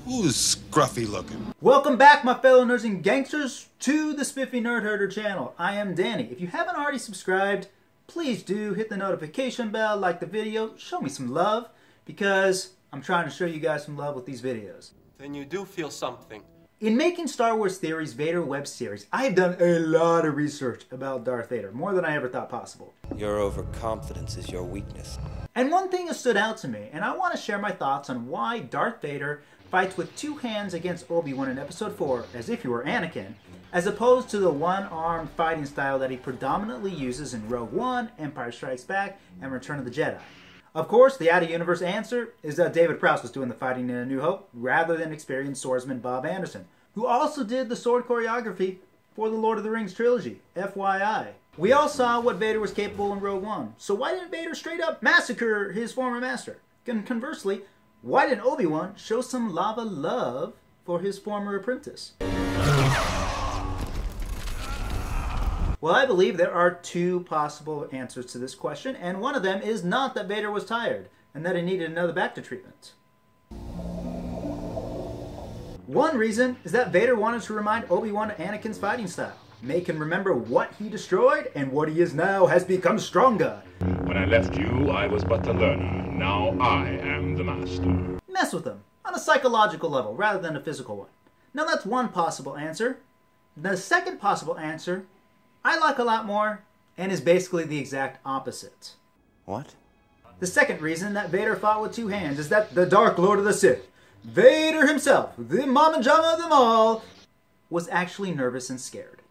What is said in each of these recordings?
Who's scruffy looking? Welcome back, my fellow nerds and gangsters, to the Spiffy Nerd Herder channel. I am Danny. If you haven't already subscribed, please do hit the notification bell, like the video, show me some love, because I'm trying to show you guys some love with these videos. Then you do feel something. In making Star Wars Theories Vader web series, I have done a lot of research about Darth Vader, more than I ever thought possible. Your overconfidence is your weakness. And one thing has stood out to me, and I want to share my thoughts on why Darth Vader fights with two hands against Obi-Wan in Episode 4, as if he were Anakin, as opposed to the one-armed fighting style that he predominantly uses in Rogue One, Empire Strikes Back, and Return of the Jedi. Of course, the out-of-universe answer is that David Prowse was doing the fighting in A New Hope, rather than experienced swordsman Bob Anderson, who also did the sword choreography for the Lord of the Rings trilogy, FYI. We all saw what Vader was capable in Rogue One, so why didn't Vader straight up massacre his former master? And conversely, why didn't Obi-Wan show some lava love for his former apprentice? Well, I believe there are two possible answers to this question, and one of them is not that Vader was tired, and that he needed another Bacta treatment. One reason is that Vader wanted to remind Obi-Wan of Anakin's fighting style, make him remember what he destroyed and what he is now has become stronger. When I left you, I was but the learner. Now I am the master. Mess with him, on a psychological level rather than a physical one. Now that's one possible answer. The second possible answer, I like a lot more, and is basically the exact opposite. What? The second reason that Vader fought with two hands is that the Dark Lord of the Sith, Vader himself, the Mama Jama of them all, was actually nervous and scared.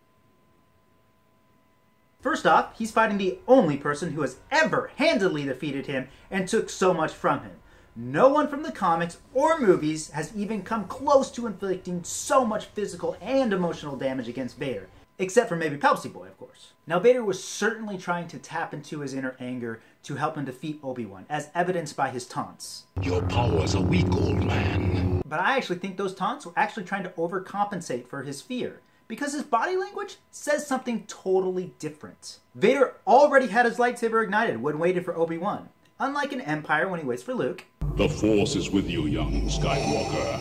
First off, he's fighting the only person who has ever handily defeated him and took so much from him. No one from the comics or movies has even come close to inflicting so much physical and emotional damage against Vader, except for maybe Palpsy Boy, of course. Now, Vader was certainly trying to tap into his inner anger to help him defeat Obi-Wan, as evidenced by his taunts. Your powers are weak, old man. But I actually think those taunts were actually trying to overcompensate for his fear, because his body language says something totally different. Vader already had his lightsaber ignited when waiting for Obi-Wan, unlike in Empire when he waits for Luke. The Force is with you, young Skywalker.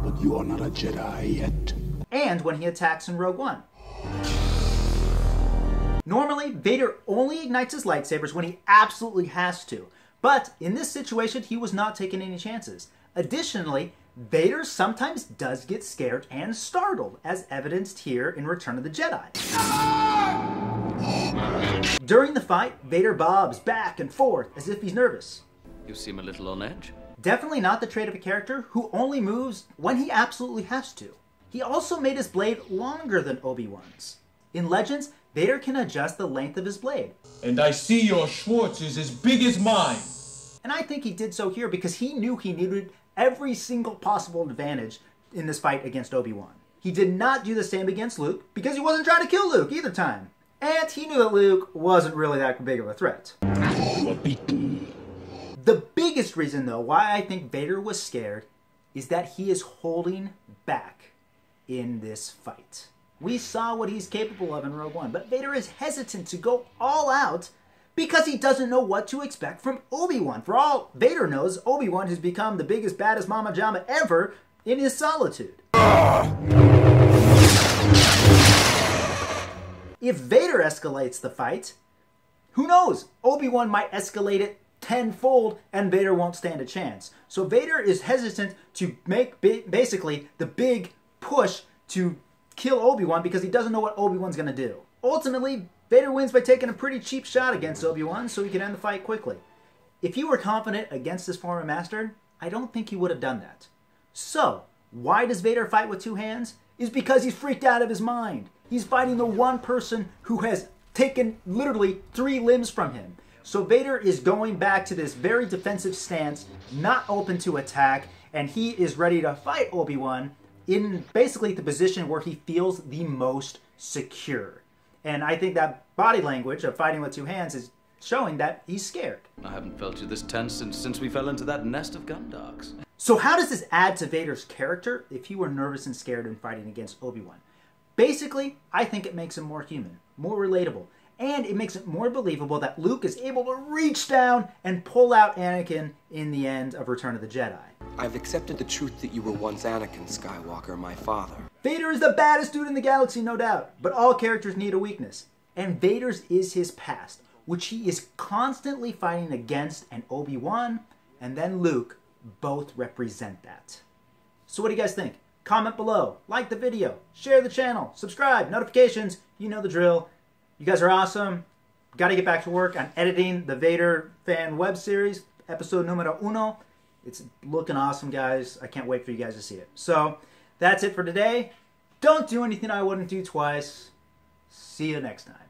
But you are not a Jedi yet. And when he attacks in Rogue One. Normally, Vader only ignites his lightsabers when he absolutely has to, but in this situation, he was not taking any chances. Additionally, Vader sometimes does get scared and startled, as evidenced here in Return of the Jedi. During the fight, Vader bobs back and forth as if he's nervous. You seem a little on edge. Definitely not the trait of a character who only moves when he absolutely has to. He also made his blade longer than Obi-Wan's. In Legends, Vader can adjust the length of his blade. And I see your Schwartz is as big as mine. And I think he did so here because he knew he needed every single possible advantage in this fight against Obi-Wan. He did not do the same against Luke because he wasn't trying to kill Luke either time. And he knew that Luke wasn't really that big of a threat. You were beaten. The biggest reason, though, why I think Vader was scared is that he is holding back in this fight. We saw what he's capable of in Rogue One, but Vader is hesitant to go all out because he doesn't know what to expect from Obi-Wan. For all Vader knows, Obi-Wan has become the biggest, baddest Mama Jama ever in his solitude. If Vader escalates the fight, who knows? Obi-Wan might escalate it tenfold and Vader won't stand a chance. So Vader is hesitant to make basically the big push to kill Obi-Wan because he doesn't know what Obi-Wan's going to do. Ultimately, Vader wins by taking a pretty cheap shot against Obi-Wan so he can end the fight quickly. If he were confident against his former master, I don't think he would have done that. So, why does Vader fight with two hands? Is because he's freaked out of his mind. He's fighting the one person who has taken literally 3 limbs from him. So Vader is going back to this very defensive stance, not open to attack, and he is ready to fight Obi-Wan in basically the position where he feels the most secure. And I think that body language of fighting with two hands is showing that he's scared. I haven't felt you this tense since we fell into that nest of gun dogs. So how does this add to Vader's character if he were nervous and scared in fighting against Obi-Wan? Basically, I think it makes him more human, more relatable, and it makes it more believable that Luke is able to reach down and pull out Anakin in the end of Return of the Jedi. I've accepted the truth that you were once Anakin Skywalker, my father. Vader is the baddest dude in the galaxy, no doubt. But all characters need a weakness. And Vader's is his past, which he is constantly fighting against, and Obi-Wan and then Luke both represent that. So what do you guys think? Comment below, like the video, share the channel, subscribe, notifications, you know the drill. You guys are awesome. Got to get back to work on editing the Vader fan web series, episode numero uno. It's looking awesome, guys. I can't wait for you guys to see it. So that's it for today. Don't do anything I wouldn't do twice. See you next time.